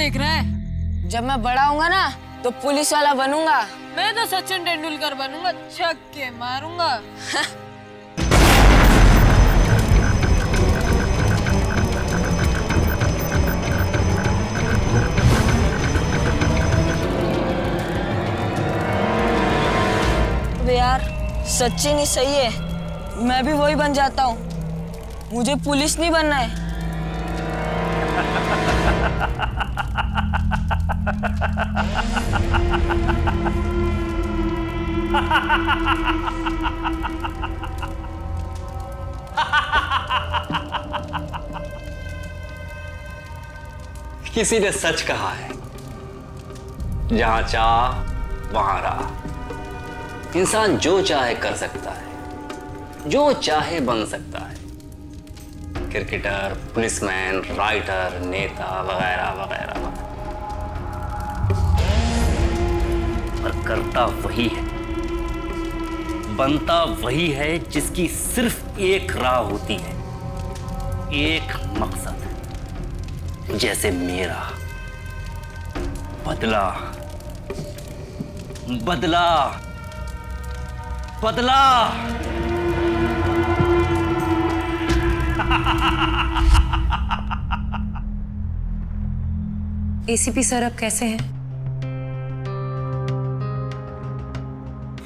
देख रहा है? जब मैं बड़ा होऊंगा ना तो पुलिस वाला बनूंगा। मैं तो सचिन तेंदुलकर बनूंगा, छक्के मारूंगा। अबे यार, सचिन ही सही है, मैं भी वही बन जाता हूँ। मुझे पुलिस नहीं बनना है। किसी ने सच कहा है, जहां चाह वहां राह। इंसान जो चाहे कर सकता है, जो चाहे बन सकता है। क्रिकेटर, पुलिसमैन, राइटर, नेता वगैरह वगैरह वगैरह। और करता वही है, बनता वही है जिसकी सिर्फ एक राह होती है, एक मकसद। जैसे मेरा बदला, बदला, बदला। एसीपी सर अब कैसे हैं?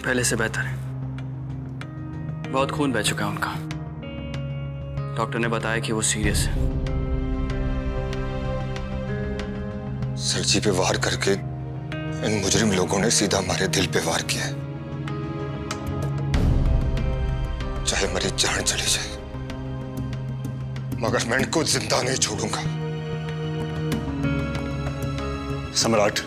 पहले से बेहतर है। बहुत खून बह चुका है उनका। डॉक्टर ने बताया कि वो सीरियस है। सर जी पे वार करके इन मुजरिम लोगों ने सीधा हमारे दिल पे वार किया है। चाहे मेरी जान चली जाए, मगर मैं इनको जिंदा नहीं छोड़ूंगा। सम्राट,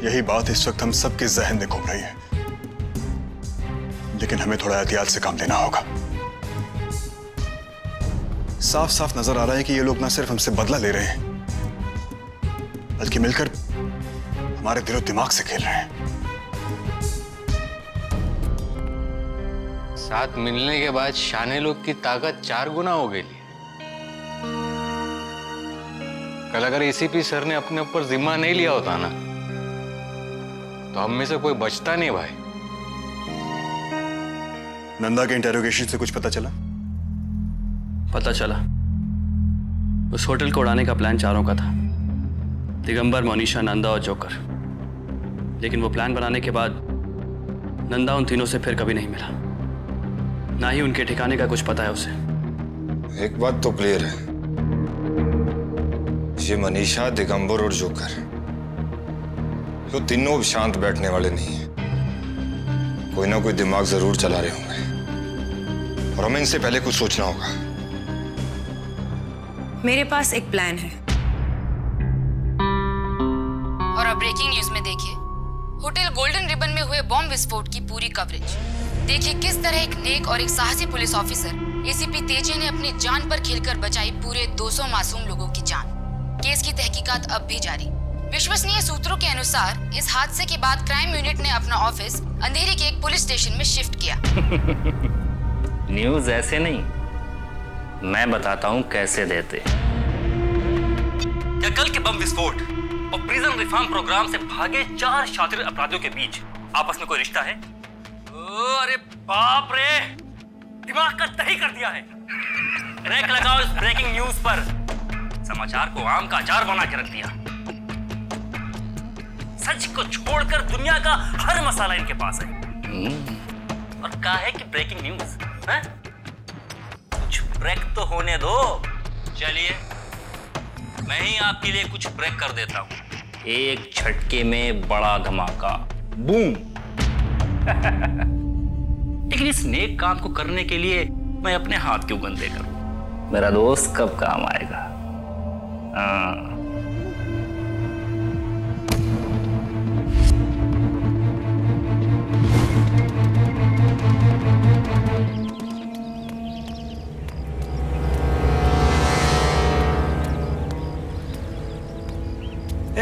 यही बात इस वक्त हम सबके जहन में घूम रही है, लेकिन हमें थोड़ा एहतियात से काम लेना होगा। साफ साफ नजर आ रहा है कि ये लोग ना सिर्फ हमसे बदला ले रहे हैं, बल्कि मिलकर हमारे दिलो दिमाग से खेल रहे हैं। साथ मिलने के बाद शाने लोग की ताकत 4 गुना हो गई। कल अगर एसीपी सर ने अपने ऊपर जिम्मा नहीं लिया होता ना, तो हम में से कोई बचता नहीं भाई। नंदा के इंटेरोगेशन से कुछ पता चला? पता चला उस होटल को उड़ाने का प्लान चारों का था, दिगंबर, मोनिशा, नंदा और जोकर। लेकिन वो प्लान बनाने के बाद नंदा उन तीनों से फिर कभी नहीं मिला, ना ही उनके ठिकाने का कुछ पता है उसे। एक बात तो क्लियर है, ये मनीषा, दिगंबर और जोकर, ये तीनों भी शांत बैठने वाले नहीं हैं। कोई ना कोई दिमाग जरूर चला रहे होंगे और हमें इनसे पहले कुछ सोचना होगा। मेरे पास एक प्लान है। और अब ब्रेकिंग न्यूज में देखिए, होटल गोल्डन रिबन में हुए बॉम्ब विस्फोट की पूरी कवरेज। देखिए किस तरह एक नेक और एक साहसी पुलिस ऑफिसर एसीपी तेजे ने अपनी जान पर खेलकर बचाई पूरे 200 मासूम लोगों की जान। केस की तहकीकात अब भी जारी। विश्वसनीय सूत्रों के अनुसार इस हादसे के बाद क्राइम यूनिट ने अपना ऑफिस अंधेरी के एक पुलिस स्टेशन में शिफ्ट किया। न्यूज ऐसे नहीं, मैं बताता हूं कैसे देते। क्या कल के बम विस्फोट और प्रिजन रिफॉर्म प्रोग्राम से भागे 4 शातिर अपराधियों के बीच आपस में कोई रिश्ता है? अरे बाप रे, दिमाग का दही कर दिया है। रैक लगाओ इस ब्रेकिंग न्यूज पर। समाचार को आम का अचार बना के रख दिया। सच को छोड़कर दुनिया का हर मसाला इनके पास है। और कहा है कि ब्रेकिंग न्यूज है? कुछ ब्रेक तो होने दो। चलिए मैं ही आपके लिए कुछ ब्रेक कर देता हूं। एक झटके में बड़ा धमाका, बूम। लेकिन इस नेक काम को करने के लिए मैं अपने हाथ क्यों गंदे करूं? मेरा दोस्त कब काम आएगा?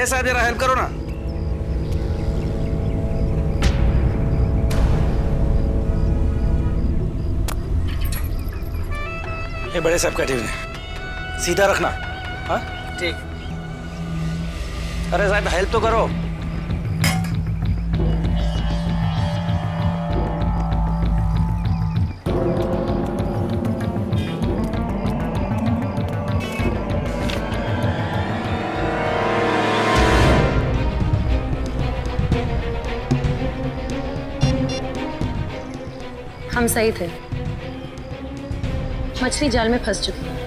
साहब जरा हेल्प करो ना। ये बड़े साहब कटे हुए, सीधा रखना। हाँ ठीक। अरे साहब हेल्प तो करो। हम सही थे, मछली जाल में फंस चुकी है।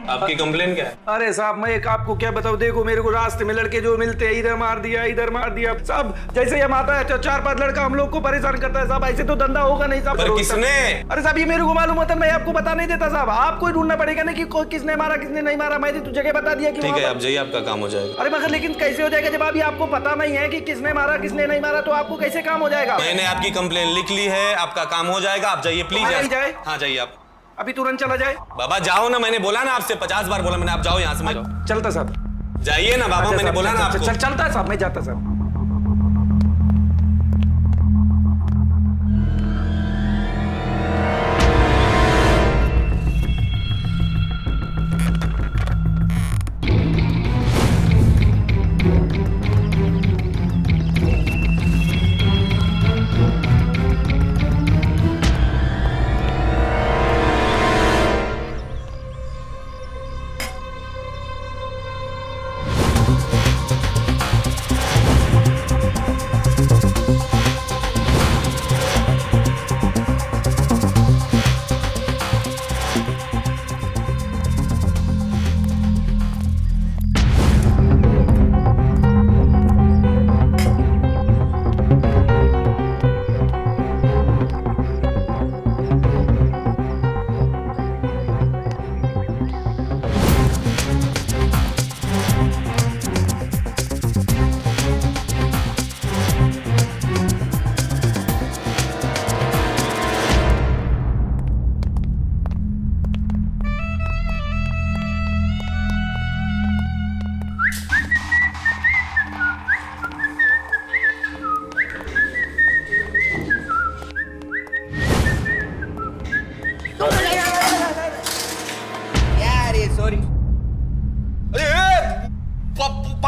आपकी कंप्लेन क्या है? अरे साहब मैं एक आपको क्या बताऊं, देखो मेरे को रास्ते में लड़के जो मिलते हैं इधर मार दिया इधर मार दिया साहब। जैसे ही हम आता है तो 4-5 लड़का हम लोग को परेशान करता है साहब। ऐसे तो धंधा होगा नहीं साहब। पर किसने? अरे साहब ये मेरे को मालूम होता, मैं आपको बता नहीं देता साहब। आपको ही ढूंढना पड़ेगा ना कि किसने मारा किसने नहीं मारा। मैंने तो जगह बता दिया कि ठीक है, आप जाइए, आपका काम हो जाएगा। अरे मगर लेकिन कैसे हो जाएगा जब अभी आपको पता नहीं है कि किसने मारा किसने नहीं मारा, तो आपको कैसे काम हो जाएगा? मैंने आपकी कंप्लेन लिख ली है, आपका काम हो जाएगा, आप जाइए प्लीज। जाए? हाँ जाइए आप। अभी तुरंत चला जाए? बाबा जाओ ना, मैंने बोला ना आपसे 50 बार बोला मैंने, आप जाओ यहाँ से। मैं चलता साहब। जाइए ना बाबा, मैंने बोला ना आपको। चलता है साहब, मैं जाता साहब।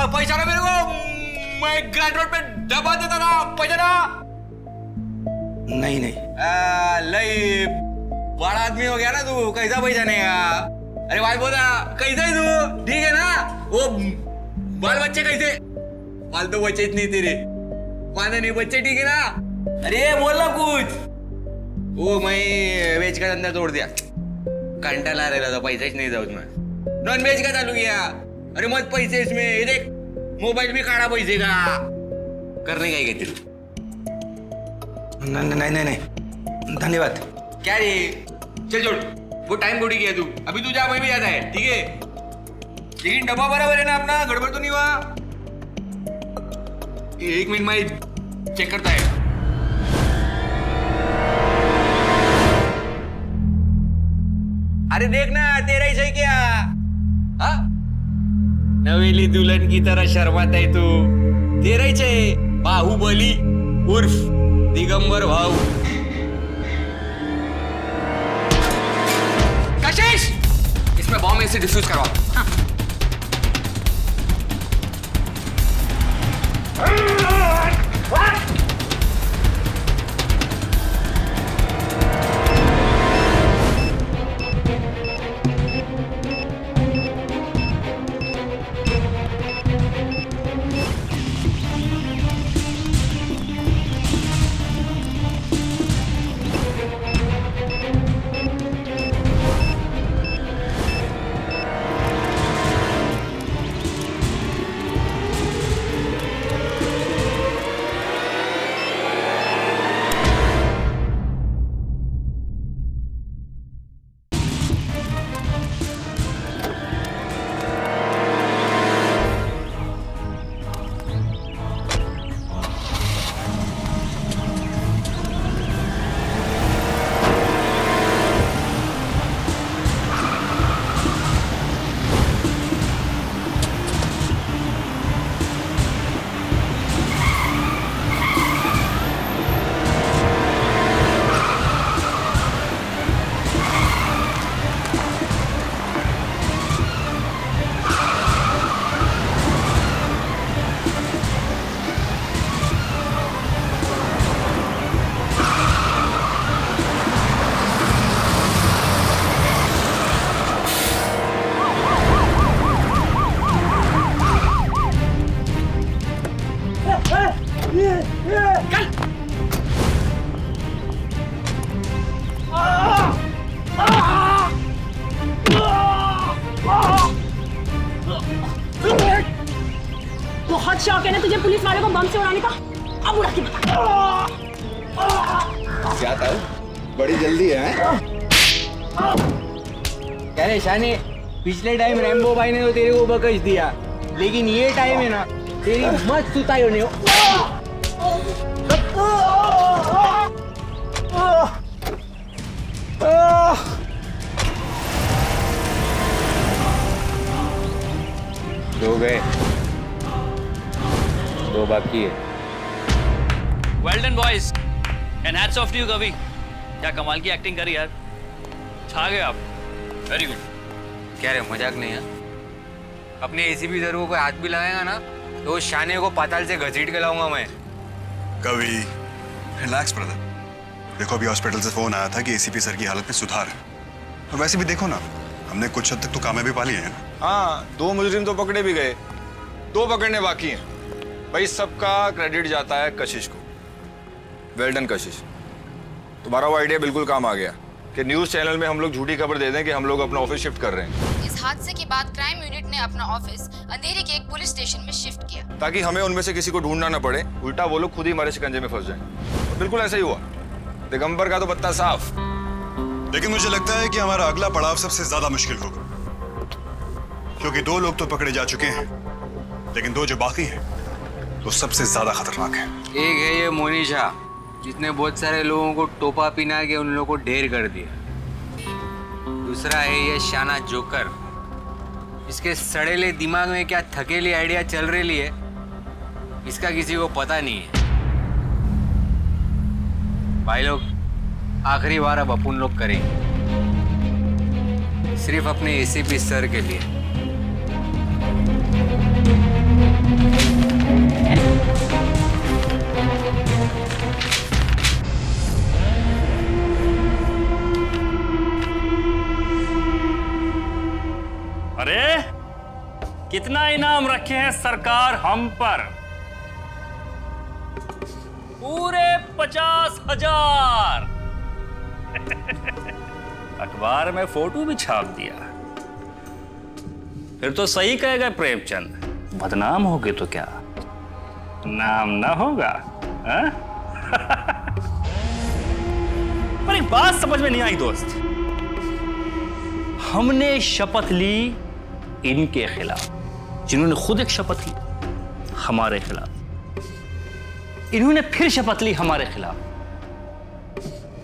पैसा ना मेरे को, मैं ग्रैंड रोड पे दबा देता ना। पैसा ना। नहीं लई बड़ा आदमी हो गया ना तू, कैसा पैसा नहीं का? अरे भाई बोला कैसा है तू? ठीक है ना? वो बाल बच्चे कैसे? बाल तो बच्चे नहीं तेरे, माने नहीं बच्चे, ठीक है ना? अरे बोल ना कुछ। वो मैं वेज का धंधा तोड़ दिया, कंटाला आ रहा था, पैसा ही नहीं जाऊँ मैं। नॉन वेज का चालू किया। अरे मत पैसे इसमें, ये देख मोबाइल भी काढ़ा पैसे का। करने का ही कहते तू? नहीं धन्यवाद। क्या रे, चल छोड़, वो टाइम थोड़ी किया तू। अभी तू जा, मैं भी जाता है, ठीक है? लेकिन डब्बा बराबर है ना अपना, गड़बड़ तो नहीं हुआ? 1 मिनट में चेक करता है। अरे देखना तेरा ही सही क्या? हाँ, नवेली दुल्हन की तरह शर्माता है तू। तेरा ही है बाहुबली उर्फ दिगंबर भाऊ। कशिश, इसमें बॉम्ब ऐसे डिफ्यूज करवा। है ना तुझे पुलिस वालों को बम से उड़ाने का? अब उड़ा के बता। क्या था? बड़ी जल्दी है? क्या रे शाने, पिछले टाइम रैम्बो भाई ने तो तेरे को बकश दिया, लेकिन ये टाइम है ना तेरी मत सुताई होने हो। दो गए, दो बाकी है। Well done boys and hats off to you Kavi. क्या कमाल की एक्टिंग करी यार, छा गए आप। Very good. क्या रे मजाक नहीं है? अपने एसीपी सर को कोई हाथ भी लगाएगा ना तो उस शाने को पाताल से घसीट के लाऊंगा मैं। कवि रिलैक्स ब्रदर। देखो अभी हॉस्पिटल से फोन आया था कि एसीपी सर की हालत में सुधार है, और वैसे भी देखो ना हमने कुछ हद तक तो कामयाबी पा ली है ना। हाँ, 2 मुजरिम तो पकड़े भी गए, 2 पकड़ने बाकी हैं। भाई सबका क्रेडिट जाता है कशिश को। वेल डन कशिश, तुम्हारा वो आइडिया बिल्कुल काम आ गया कि न्यूज़ चैनल में हम लोग झूठी खबर दे दें कि हम लोग अपना ऑफिस शिफ्ट कर रहे हैं। इस हादसे के बाद क्राइम यूनिट ने अपना ऑफिस अंधेरी के एक पुलिस स्टेशन में शिफ्ट किया, ताकि हमें उनमें से किसी को ढूंढना ना पड़े, उल्टा वो लोग खुद ही हमारे शिकंजे में फंस जाएं। और बिल्कुल ऐसा ही हुआ, दिगंबर का तो पत्ता साफ। लेकिन मुझे लगता है कि हमारा अगला पड़ाव सबसे ज्यादा मुश्किल होगा, क्योंकि 2 लोग तो पकड़े जा चुके हैं, लेकिन 2 जो बाकी हैं वो सबसे ज्यादा खतरनाक है। एक है ये मोनिशा, जिसने बहुत सारे लोगों को टोपा पिना के उन लोगों को ढेर कर दिया। दूसरा है ये शाना जोकर, इसके सड़ेले दिमाग में क्या थकेली आइडिया चल रही है इसका किसी को पता नहीं है। भाई लोग आखिरी बार अब अपन लोग करेंगे, सिर्फ अपने एसीपी सर के लिए। अरे कितना इनाम रखे हैं सरकार हम पर? पूरे 50,000। अखबार में फोटो भी छाप दिया। फिर तो सही कहेगा प्रेमचंद, बदनाम होगे तो क्या नाम ना होगा? पर एक बात समझ में नहीं आई दोस्त, हमने शपथ ली इनके खिलाफ, जिन्होंने खुद एक शपथ ली हमारे खिलाफ, इन्होंने फिर शपथ ली हमारे खिलाफ,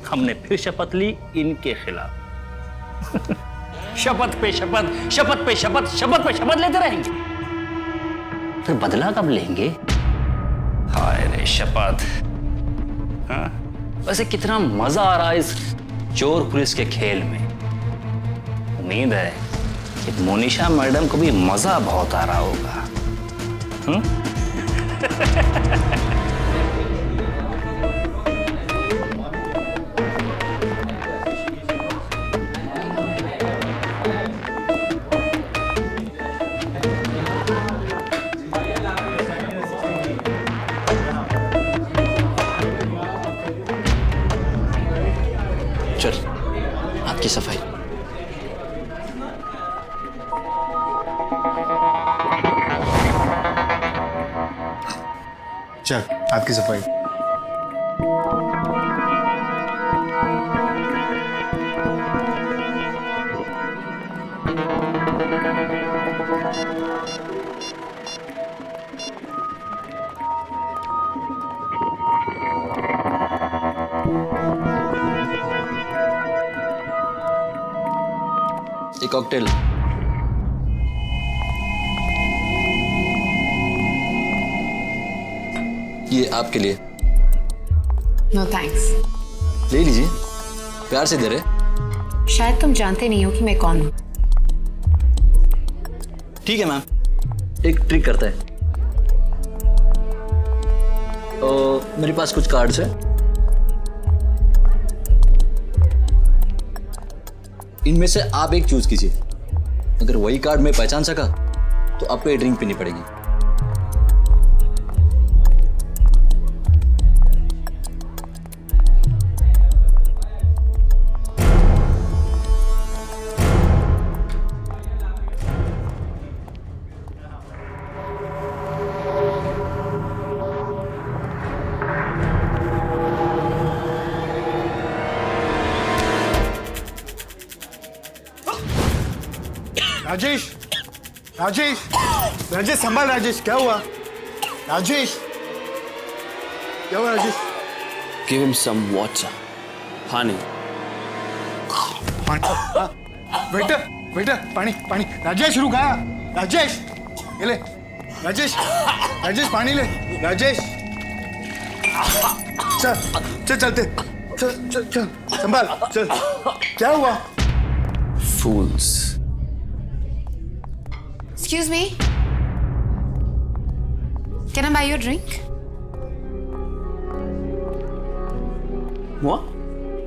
हमने फिर शपथ ली इनके खिलाफ। शपथ पे शपथ, शपथ पे शपथ, शपथ पे शपथ लेते रहेंगे, फिर बदला कब लेंगे? हाय रे शपथ। हाँ? वैसे कितना मजा आ रहा है इस चोर पुलिस के खेल में। उम्मीद है कि मोनिशा मैडम को भी मजा बहुत आ रहा होगा। चल आपकी सफाई। चल आपकी सफाई। एक कॉकटेल। ये आपके लिए। No thanks. ले लीजिए, प्यार से दे रहे। शायद तुम जानते नहीं हो कि मैं कौन हूँ। ठीक है मैम, एक ट्रिक करता है। मेरे पास कुछ कार्ड्स है, इनमें से आप एक चूज कीजिए। अगर वही कार्ड मैं पहचान सका तो आपको ये ड्रिंक पीनी पड़ेगी। राजेश, राजेश, राजेश संभाल। राजेश क्या हुआ? राजेश क्या हुआ? Rajesh Give him some water. Honey. Waiter, waiter, पानी, पानी। राजेश रुका। राजेश ये ले। राजेश, राजेश पानी ले। राजेश चल चल चलते, चल चल चल संभाल, चल। क्या हुआ? Fools. Excuse me. Can I buy you a drink? What?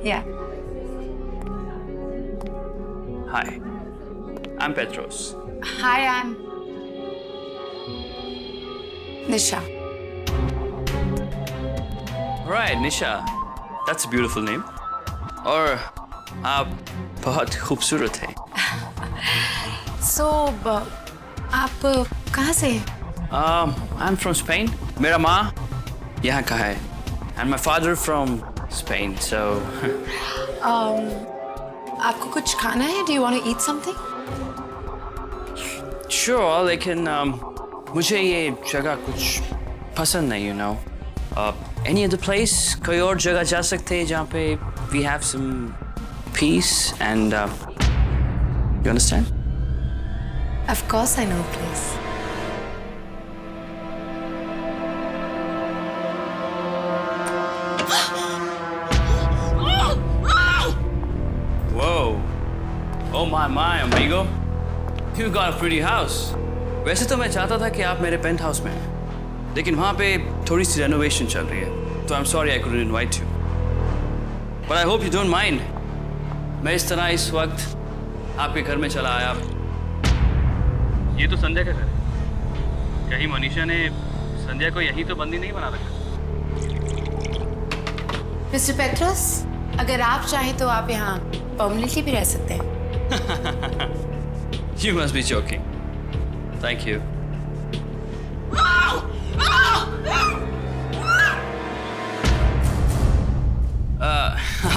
Yeah. Hi. I'm Petros. Hi, I'm Nisha. Right, Nisha. That's a beautiful name. और आप बहुत खूबसूरत हैं. So, आप कहाँ से? I'm from Spain. मेरा माँ यहाँ का है. And my father from Spain, so... आपको कुछ खाना है? Do you want to eat something? Sure, लेकिन मुझे ये जगह कुछ पसंद नहीं, you know. Any other place? कोई और जगह जा सकते हैं जहाँ पे we have some peace and you understand? Of course I know a place. Whoa! Oh my, amigo! You got a pretty house. वैसे तो मैं चाहता था कि आप मेरे पेंट हाउस में हैं, लेकिन वहाँ पे थोड़ी सी रेनोवेशन चल रही है, तो I'm sorry I couldn't invite you. But I hope you don't mind. मैं इस तरह इस वक्त आपके घर में चला आया. ये तो संध्या का घर है. कहीं मनीषा ने संध्या को यही तो बंदी नहीं बना रखा? मिस्टर पेट्रोस, अगर आप चाहें तो आप यहाँ परमानेंटली भी रह सकते हैं. You must be joking. Thank you.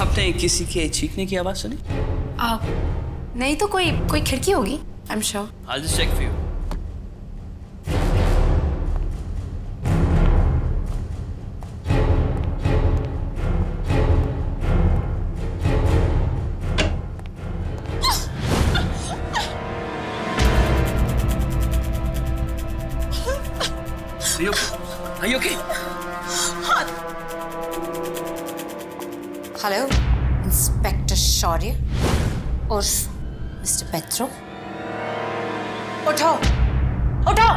आपने किसी के चीखने की आवाज सुनी? नहीं तो कोई खिड़की होगी. I'm sure. I'll just check for you. Are you okay? Hello, inspector Shaurya और मिस्टर पेट्रो. उठो, उठो.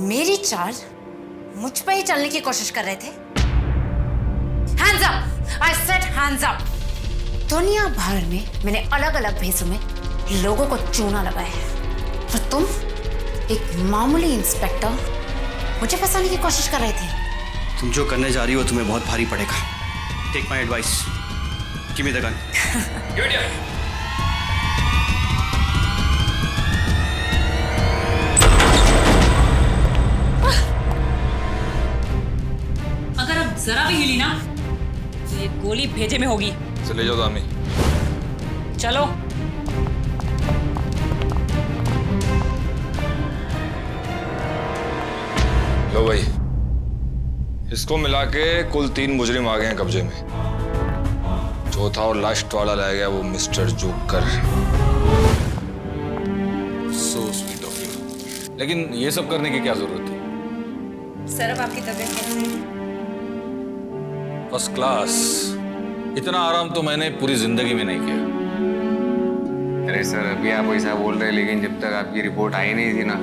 मेरी चाल मुझ पे ही चलने की कोशिश कर रहे थे. Hands up! I said hands up! दुनिया भर में मैंने अलग अलग भेषों में लोगों को चूना लगाया है, और तुम एक मामूली इंस्पेक्टर मुझे फंसाने की कोशिश कर रहे थे. तुम जो करने जा रही हो तुम्हें बहुत भारी पड़ेगा. Take my advice. Give me the gun. Give it here. अगर अब जरा भी हिली ना तो ये गोली भेजे में होगी. चले जाओ दामी. चलो. लो भाई, इसको मिला के कुल 3 मुजरिम आ गए हैं कब्जे में. चौथा और लास्ट वाला रह गया वो mister joker. So sweet of you. लेकिन ये सब करने की क्या जरूरत थी? सर, अब आपकी तबीयत कैसी है? First class. इतना आराम तो मैंने पूरी जिंदगी में नहीं किया. अरे सर, अभी आप ऐसा बोल रहे हैं, लेकिन जब तक आपकी रिपोर्ट आई नहीं थी ना,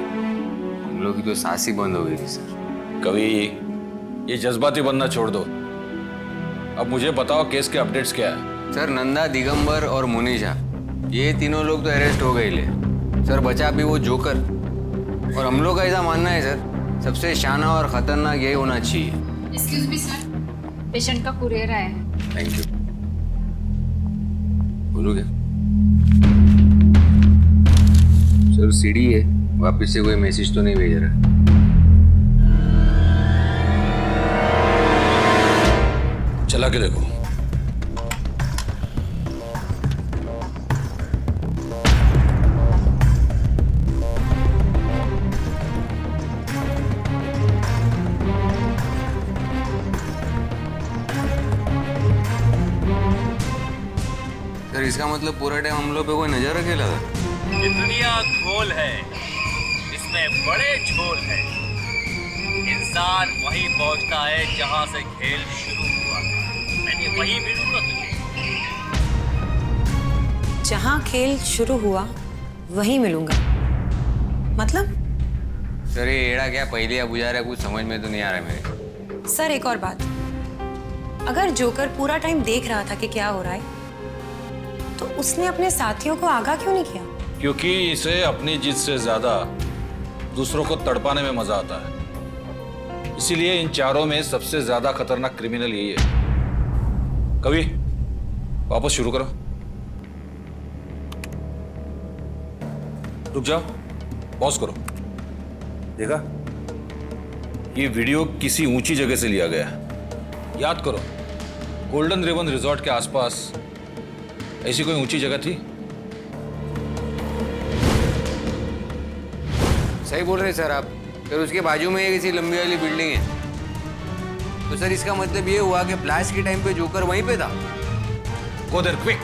हम लोग की तो सांस ही बंद हो गई थी सर. कभी ये जज्बाती बनना छोड़ दो. अब मुझे बताओ केस के अपडेट्स क्या है? सर, नंदा, दिगंबर और मोनिशा, ये तीनों लोग तो अरेस्ट हो गए ले. सर, बचा भी वो जोकर. और हम लोग का ऐसा मानना है सर, सबसे शाना और खतरनाक यही होना चाहिए. एक्सक्यूज मी सर, पेशेंट का कुरियर आया है. Thank you. बोलो क्या? सर, सीडी है, वापिस से कोई मैसेज तो नहीं भेज रहा. चला के देखो. सर इसका मतलब पूरा टाइम हम लोग पे कोई नजर रखेला था? ये दुनिया गोल है, इसमें बड़े झोल है। इंसान वहीं पहुंचता है जहां से खेल शुरू हुआ। मैंने वहीं मिलूंगा तुझे। जहाँ खेल शुरू हुआ वहीं मिलूंगा, मतलब? सर ये एड़ा क्या पहले या बुझा रहा है, कुछ समझ में तो नहीं आ रहा है मेरे। सर एक और बात, अगर जोकर पूरा टाइम देख रहा था कि क्या हो रहा है, तो उसने अपने साथियों को आगाह क्यों नहीं किया? क्योंकि इसे अपनी जीत से ज्यादा दूसरों को तड़पाने में मजा आता है। इसीलिए इन चारों में सबसे ज्यादा खतरनाक क्रिमिनल यही है। कवि, वापस शुरू करो। रुक जाओ, पॉज करो। देखा, ये वीडियो किसी ऊंची जगह से लिया गया है। याद करो, गोल्डन रिबन रिजॉर्ट के आसपास ऐसी कोई ऊंची जगह थी? सही बोल रहे सर आप। फिर उसके बाजू में एक ऐसी लंबी वाली बिल्डिंग है, तो सर इसका मतलब ये हुआ कि ब्लास्ट के टाइम पे जोकर वहीं पे था। Go there quick.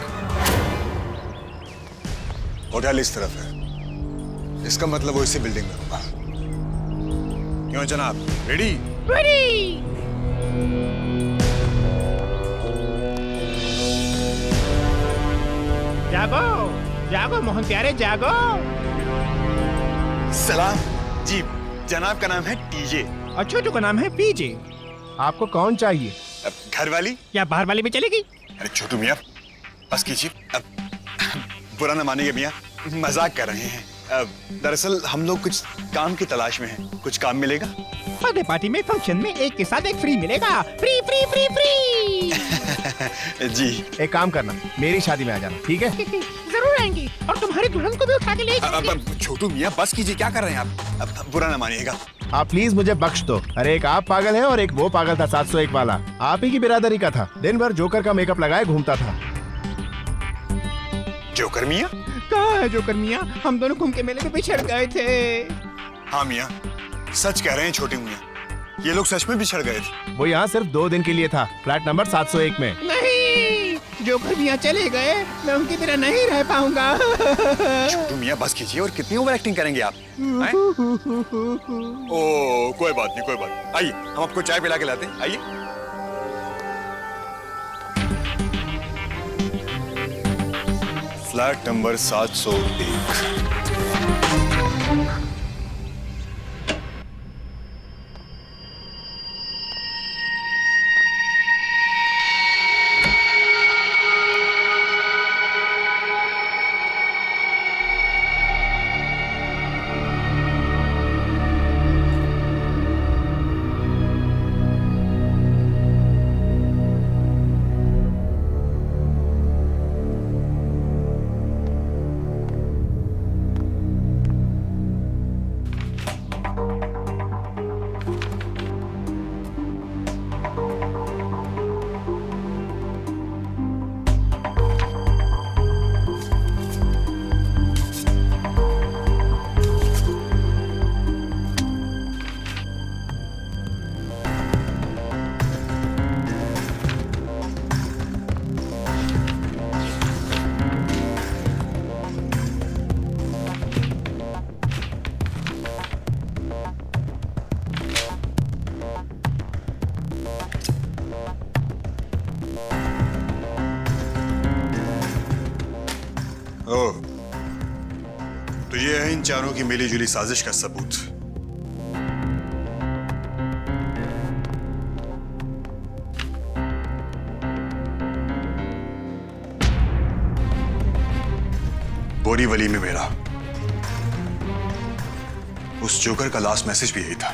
होटल इस तरफ है, इसका मतलब वो इसी बिल्डिंग में होगा। क्यों जनाब, रेडी? जागो जागो मोहन प्यारे, जागो। सलाम जी, जनाब का नाम है टीजे। और छोटू का नाम है पीजे। आपको कौन चाहिए? घर वाली या बाहर वाली भी चलेगी? अरे छोटू मियाँ बस कीजिए, अब बुरा न मानिए मियाँ, मजाक कर रहे हैं। दरअसल हम लोग कुछ काम की तलाश में हैं। कुछ काम मिलेगा? बर्थडे पार्टी में फंक्शन में एक के साथ एक फ्री मिलेगा। Free free free free. जी एक काम करना, मेरी शादी में आ जाना, ठीक है? जरूर आएंगी, और तुम्हारी दुल्हन को भी उठा के ले जाएंगे। छोटू मियाँ बस कीजिए, क्या कर रहे हैं आप? बुरा न मानिएगा। आप प्लीज मुझे बख्श दो। अरे एक आप पागल है और एक वो पागल था 701 वाला, आप ही की बिरादरी का था। दिन भर जोकर का मेकअप लगाए घूमता था। जोकर मियाँ? कहाँ है जोकर मियाँ? हम दोनों घूम के मेले में बिछड़ गए थे। हाँ मियाँ, सच कह रहे हैं छोटे मियाँ, ये लोग सच में बिछड़ गए थे। वो यहाँ सिर्फ 2 दिन के लिए था, फ्लैट नंबर 701 में। नहीं, जोकर मियाँ चले गए, मैं उनके बिना नहीं रह पाऊंगा। छोटू मियाँ बस कीजिए, और कितनी ओवर एक्टिंग करेंगे आप? ओ कोई बात नहीं, कोई बात नहीं। आइए हम आपको चाय पिला के लाते हैं, आइए। Flat number 701। ओह, तो ये है इन चारों की मिलीजुली साजिश का सबूत। बोरीवली में मेरा उस जोकर का लास्ट मैसेज भी यही था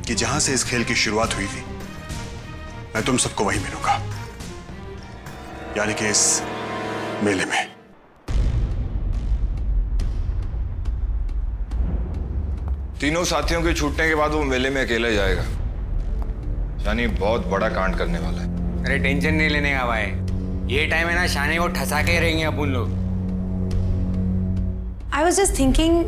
कि जहां से इस खेल की शुरुआत हुई थी, मैं तुम सबको वहीं मिलूंगा, यानी कि इस मेले में। तीनों साथियों के छूटने के बाद वो मेले में अकेला जाएगा, यानी बहुत बड़ा कांड करने वाला है। अरे टेंशन नहीं लेने का भाई, ये टाइम है ना, शाने को ठसा के रहेंगे अपन लोग। आई वॉज जस्ट थिंकिंग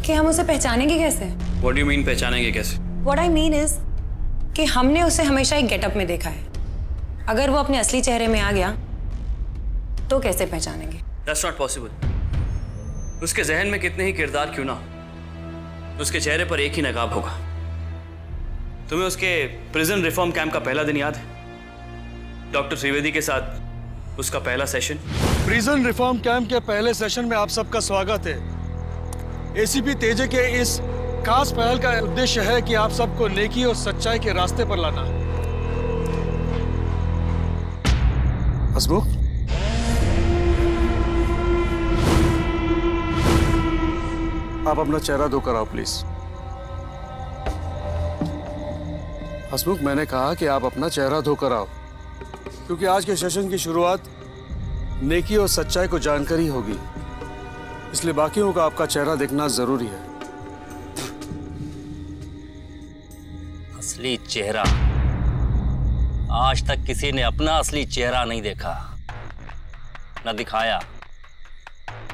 कि हम उसे पहचानेंगे कैसे? व्हाट डू यू मीन पहचानेंगे कैसे? व्हाट आई मीन इज कि हमने उसे हमेशा एक गेटअप में देखा है। अगर वो अपने असली चेहरे में आ गया तो कैसे पहचानेंगे? That's not possible. उसके जहन में कितने ही किरदार क्यों ना हो, उसके चेहरे पर एक ही नकाब होगा। तुम्हें उसके प्रिजन रिफॉर्म कैंप का पहला दिन याद है? डॉक्टर त्रिवेदी के साथ उसका पहला सेशन। प्रिजन रिफॉर्म कैंप के पहले सेशन में आप सबका स्वागत है। एसीपी तेजे के इस खास पहल का उद्देश्य है कि आप सबको नेकी और सच्चाई के रास्ते पर लाना। हसमुख, आप अपना चेहरा धोकर आओ प्लीज। हसमुख, मैंने कहा कि आप अपना चेहरा धोकर आओ, क्योंकि आज के सेशन की शुरुआत नेकी और सच्चाई को जानकर ही होगी, इसलिए बाकियों का आपका चेहरा देखना जरूरी है। असली चेहरा? आज तक किसी ने अपना असली चेहरा नहीं देखा, न दिखाया।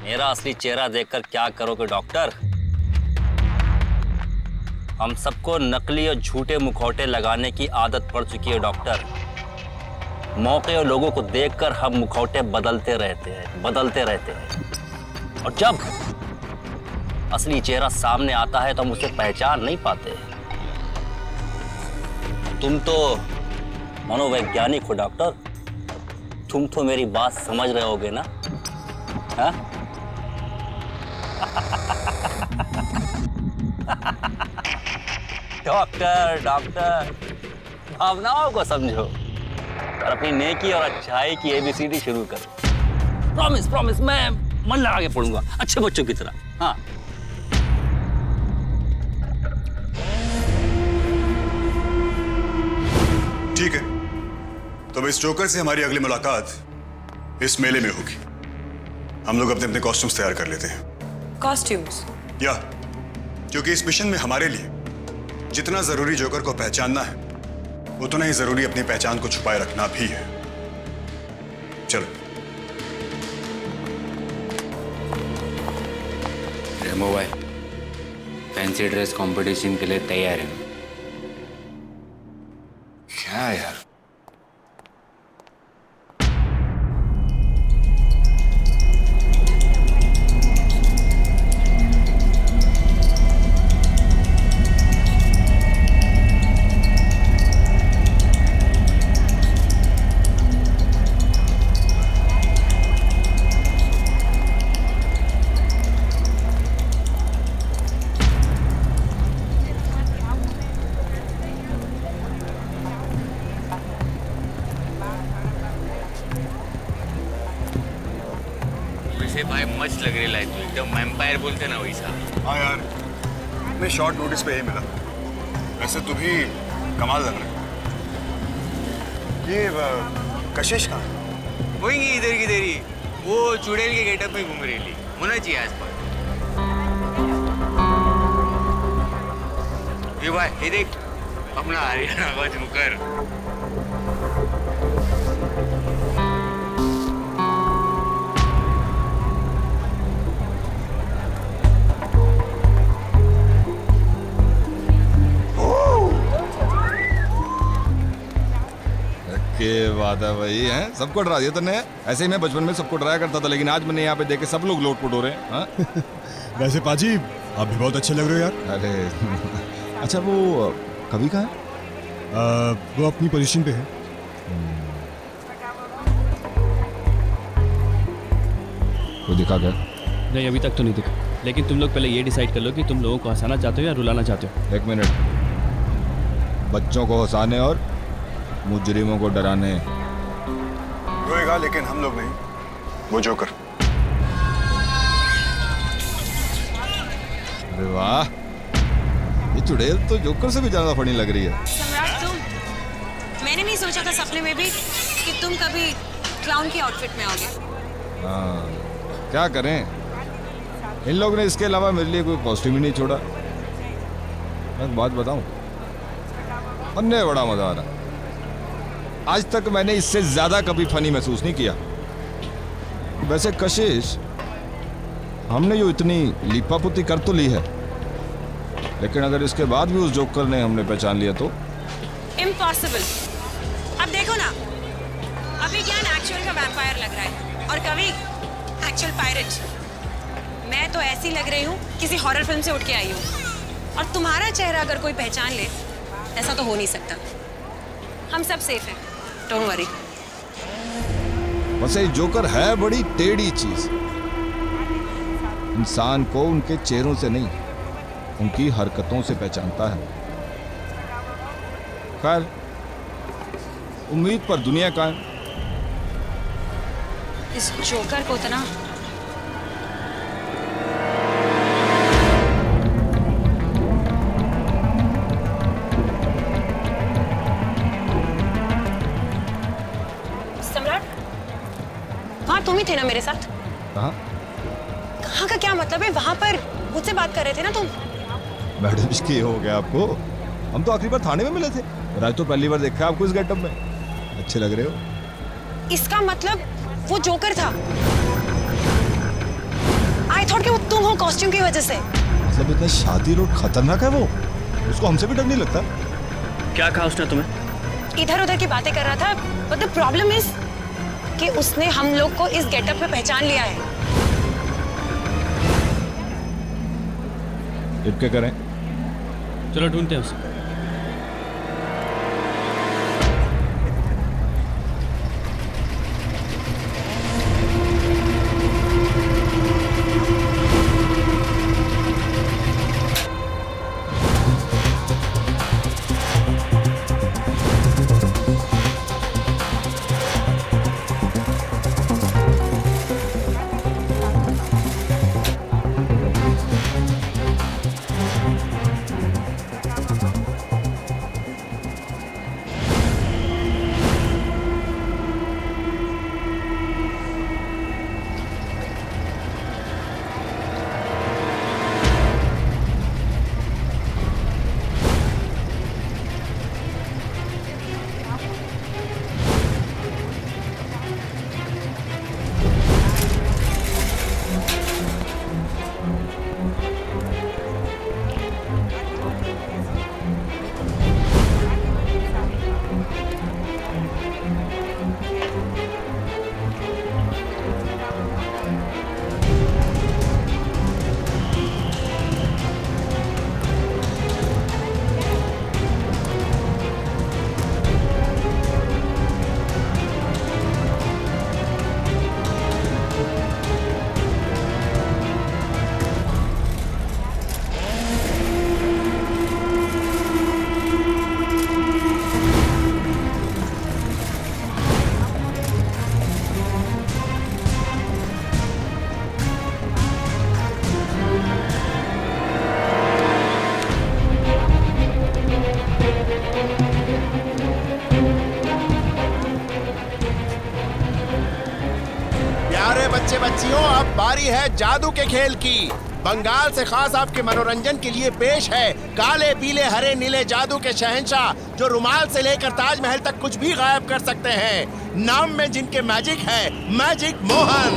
मेरा असली चेहरा देखकर क्या करोगे डॉक्टर? हम सबको नकली और झूठे मुखौटे लगाने की आदत पड़ चुकी है डॉक्टर। मौके और लोगों को देखकर हम मुखौटे बदलते रहते हैं, और जब असली चेहरा सामने आता है तो हम उसे पहचान नहीं पाते। तुम तो मनोवैज्ञानिक हो डॉक्टर, तुम तो मेरी बात समझ रहे होगे ना? हाँ? डॉक्टर, भावनाओं को समझो और अपनी नेकी और अच्छाई की ABCD शुरू करो। प्रॉमिस, मैं मन लगा के पढ़ूंगा अच्छे बच्चों की तरह। हाँ, ठीक है, तो इस जोकर से हमारी अगली मुलाकात इस मेले में होगी। हम लोग अपने अपने कॉस्ट्यूम्स तैयार कर लेते हैं। कॉस्ट्यूम्स? या, क्योंकि इस मिशन में हमारे लिए जितना जरूरी जोकर को पहचानना है, उतना ही जरूरी अपनी पहचान को छुपाए रखना भी है। चलो। रेमो भाई, फैंसी ड्रेस कंपटीशन के लिए तैयार है? क्या यार? भाई मस्त लग रही लाइफ, एकदम एम्पायर बोलते ना वैसा। हाँ यार, इतने शॉर्ट नोटिस पे ही मिला। वैसे तू भी कमाल लग रहा है। ये कशिश कहाँ? होंगी इधर की देरी, वो चुड़ैल के गेटअप में घूम रही थी, होना चाहिए आसपास। ये भाई, ये देख अपना हरियाणा का नुकर। के बात है भाई, हैं? सबको डरा दिया तूने। ऐसे ही मैं बचपन में सबको डराया करता था, लेकिन आज मैंने यहाँ पे देखे सब लोग लोटपोट हो रहे हैं। हाँ? वैसे पाजी, आप भी बहुत अच्छे लग रहे हो यार। अरे अच्छा, वो कभी कहाँ है? वो अपनी पोजीशन पे है। वो दिखा क्या? नहीं, अभी तक तो नहीं दिखा, लेकिन तुम लोग पहले ये डिसाइड कर लो कि तुम लोगों को हंसाना चाहते हो या रुलाना चाहते हो। 1 मिनट। बच्चों को हंसाने और मुजरिमों को डराने। रोएगा लेकिन हम लोग नहीं, वो जोकर। अरे वाह, ये चुड़ैल तो जोकर से भी ज्यादा फनी लग रही है। सम्राट, मैंने नहीं सोचा था सपने में भी कि तुम कभी क्लाउन की आउटफिट में आओगे। हाँ, क्या करें, इन लोग ने इसके अलावा मेरे लिए कोई कॉस्ट्यूम ही नहीं छोड़ा। मैं बात बताऊं, अन्य बड़ा मजा आ रहा। आज तक मैंने इससे ज्यादा कभी फनी महसूस नहीं किया। वैसे कशिश, हमने जो इतनी लीपापुती कर तो ली है, लेकिन अगर इसके बाद भी उस जोकर ने हमने पहचान लिया तो? इम्पॉसिबल। अब देखो ना, अभी ज्ञान एक्चुअल का वैम्पायर लग रहा है। और कवि एक्चुअल पायरेट। मैं तो ऐसी लग रही हूँ किसी हॉरर फिल्म से उठ के आई हूँ। और तुम्हारा चेहरा अगर कोई पहचान ले, ऐसा तो हो नहीं सकता। हम सब सेफ हैं, डोंट वरी। वैसे जोकर है बड़ी टेढ़ी चीज। इंसान को उनके चेहरों से नहीं, उनकी हरकतों से पहचानता है। खैर, उम्मीद पर दुनिया का है। इस जोकर को इतना सम्राट, वहां तुम ही थे ना मेरे साथ? कहाँ? कहाँ का क्या मतलब है? वहां पर मुझसे बात कर रहे थे ना तुम? मैडम इसकी हो गया आपको? हम तो आखिरी बार थाने में मिले थे। राज तो पहली बार देखा आपको इस गेटअप में। अच्छे लग रहे हो। इसका मतलब वो जोकर था। आई थॉट कि वो तुम हो कॉस्ट्यूम की वजह से। मतलब इतना शातिर और खतरनाक है वो? उसको हमसे भी डर नहीं लगता? क्या कहा उसने तुम्हें? इधर उधर की बातें कर रहा था। बट द प्रॉब्लम इज कि उसने हम लोग को इस गेटअप में पहचान लिया है। अब क्या करें? चलो ढूंढते हैं उसे। बच्चे बच्चियों, अब बारी है जादू के खेल की। बंगाल से खास आपके मनोरंजन के लिए पेश है काले पीले हरे नीले जादू के शहंशाह, जो रुमाल से लेकर ताजमहल तक कुछ भी गायब कर सकते हैं। नाम में जिनके मैजिक है, मैजिक मोहन।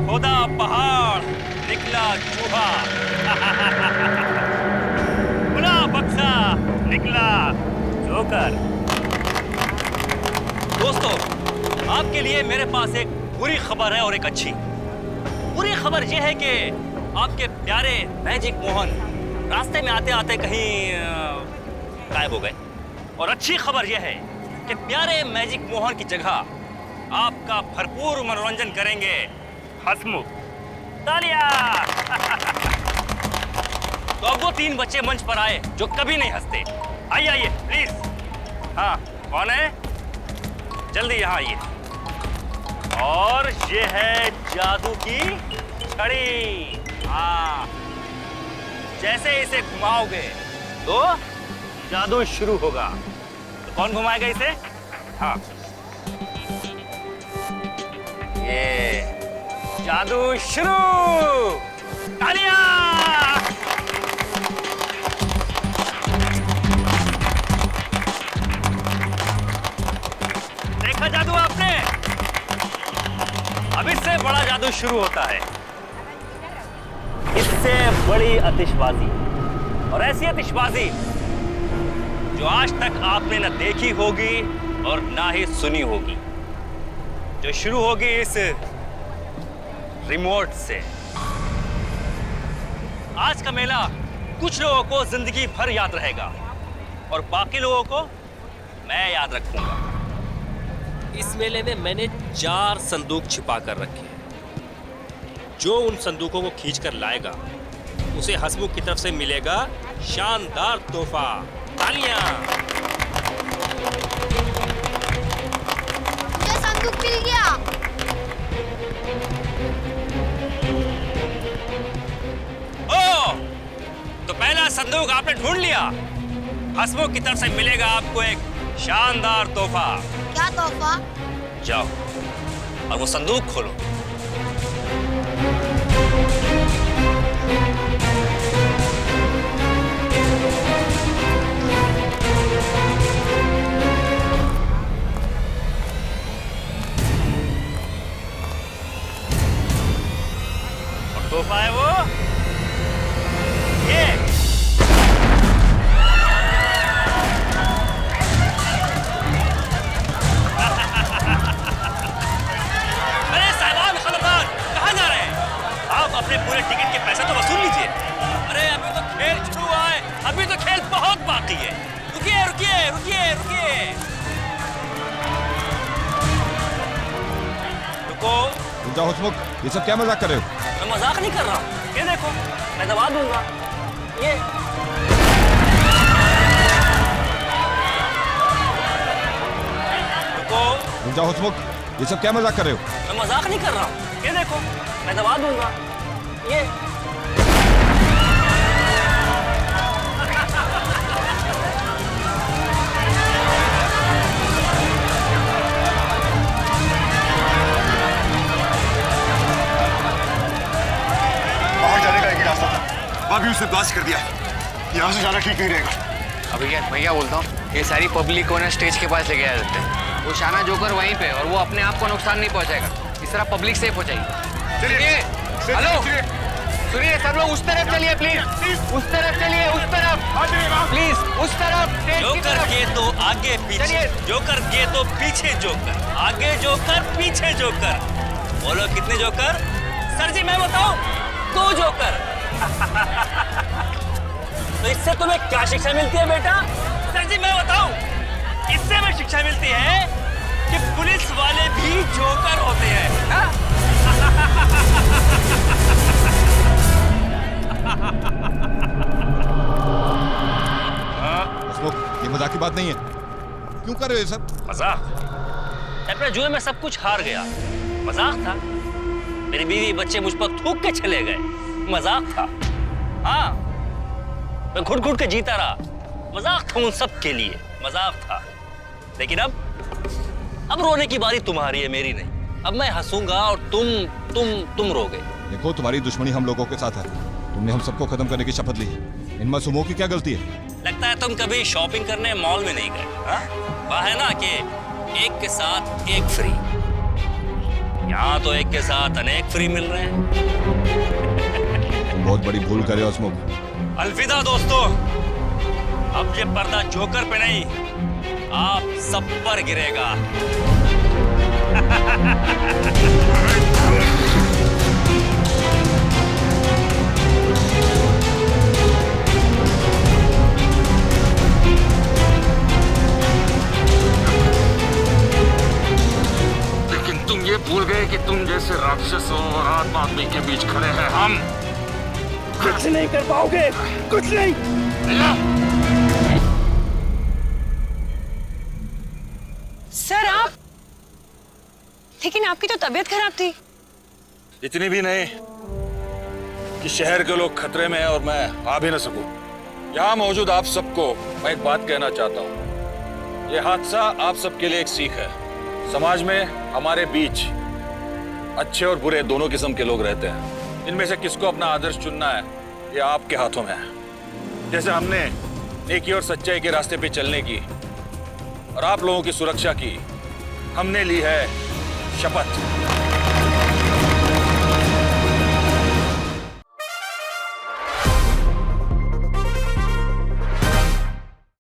खोदा पहाड़ निकला चूहा, खुला बक्सा निकला जोकर। दोस्तों, आपके लिए मेरे पास एक बुरी खबर है और एक अच्छी। बुरी खबर यह है कि आपके प्यारे मैजिक मोहन रास्ते में आते आते कहीं गायब हो गए। और अच्छी खबर यह है कि प्यारे मैजिक मोहन की जगह आपका भरपूर मनोरंजन करेंगे हंसमुख। तालियां। तो अब वो तीन बच्चे मंच पर आए जो कभी नहीं हंसते। आइए आइए प्लीज। हाँ, कौन है? जल्दी यहाँ आइए। और ये है जादू की छड़ी। हाँ, जैसे इसे घुमाओगे तो जादू शुरू होगा। तो कौन घुमाएगा इसे? हाँ, ये जादू शुरू। तालियां। देखा जादू आपने? अब इससे बड़ा जादू शुरू होता है। इससे बड़ी आतिशबाजी, और ऐसी आतिशबाजी जो आज तक आपने न देखी होगी और ना ही सुनी होगी, जो शुरू होगी इस रिमोट से। आज का मेला कुछ लोगों को जिंदगी भर याद रहेगा और बाकी लोगों को मैं याद रखूंगा। इस मेले में मैंने 4 संदूक छिपा कर रखे हैं। जो उन संदूकों को खींच कर लाएगा उसे हसमुख की तरफ से मिलेगा शानदार तोहफा। तालियां। मुझे संदूक मिल गया। ओ, तो पहला संदूक आपने ढूंढ लिया। हसमुख की तरफ से मिलेगा आपको एक शानदार तोहफा। क्या तोहफा? जाओ और वो संदूक खोलो। और तोहफा है वो ये। अपने पूरे टिकट के पैसे तो वसूल लीजिए। अरे अभी तो खेल शुरू हुआ है, अभी तो खेल बहुत बाकी है। रुकिए रुकिए रुकिए रुकिए, रुको। जाओ हसमुख, ये सब क्या मजाक कर रहे हो? मैं मजाक नहीं कर रहा हूँ, ये देखो मैं दबा दूंगा ये। रुको। जाओ हसमुख, ये सब क्या मजाक कर रहे हो? मैं मजाक नहीं कर रहा हूँ, ये देखो मैं दबा दूंगा ये। बाहर जाने का एक ही रास्ता था, अभी उसे ब्लास्ट कर दिया। यहाँ से जाना ठीक नहीं रहेगा। अभी क्या मैं क्या बोलता हूँ, ये सारी पब्लिक को ना स्टेज के पास लेके आ जाते हैं। वो शाना जोकर वहीं पे, और वो अपने आप को नुकसान नहीं पहुंचाएगा। इस तरह पब्लिक सेफ हो जाएगी। चलिए, हेलो सुनिए, सब लोग उस तरफ चलिए प्लीज, उस तरफ चलिए, उस तरफ प्लीज, उस तरफ। जोकर के तो आगे पीछे, जोकर के तो पीछे जोकर, आगे जोकर पीछे जोकर। बोलो कितने जोकर? सर जी मैं बताऊं, 2 जोकर। तो इससे तुम्हें क्या शिक्षा मिलती है बेटा? सर जी मैं बताऊं, इससे हमें शिक्षा मिलती है कि पुलिस वाले भी जोकर होते हैं। हा? ये मजाक की बात नहीं है, क्यों कर रहे हो ये सब? मजाक? अपने जुए में सब कुछ हार गया, मजाक था। मेरी बीवी बच्चे मुझ पर थूक के चले गए, मजाक था। हाँ, मैं घुट घुट के जीता रहा, मजाक था उन सब के लिए, मजाक था। लेकिन अब रोने की बारी तुम्हारी है, मेरी नहीं। अब मैं हंसूंगा और तुम रोगे। देखो, तुम्हारी दुश्मनी हम लोगों के साथ है, तुमने हम सबको खत्म करने की शपथ ली। इन मासूमों की क्या गलती है? लगता है तुम कभी शॉपिंग करने मॉल में नहीं गए। वहाँ है ना कि एक के साथ एक फ्री, यहाँ तो एक के साथ अनेक फ्री मिल रहे हैं। बहुत बड़ी भूल करे हसमुख। अलविदा दोस्तों, अब ये पर्दा जोकर पे नहीं, आप सब पर गिरेगा। लेकिन तुम ये भूल गए कि तुम जैसे राक्षसों और आत्मा आदमी के बीच खड़े हैं हम। कुछ नहीं कर पाओगे, कुछ नहीं। सर आप, लेकिन आपकी तो तबीयत खराब थी। इतनी भी नहीं कि शहर के लोग खतरे में हैं और मैं आ भी न सकूं। यहाँ मौजूद आप सबको मैं एक बात कहना चाहता हूँ। ये हादसा आप सबके लिए एक सीख है। समाज में हमारे बीच अच्छे और बुरे दोनों किस्म के लोग रहते हैं। इनमें से किसको अपना आदर्श चुनना है, ये आपके हाथों में है। जैसे हमने नेकी और सच्चाई के रास्ते पे चलने की और आप लोगों की सुरक्षा की हमने ली है शपथ।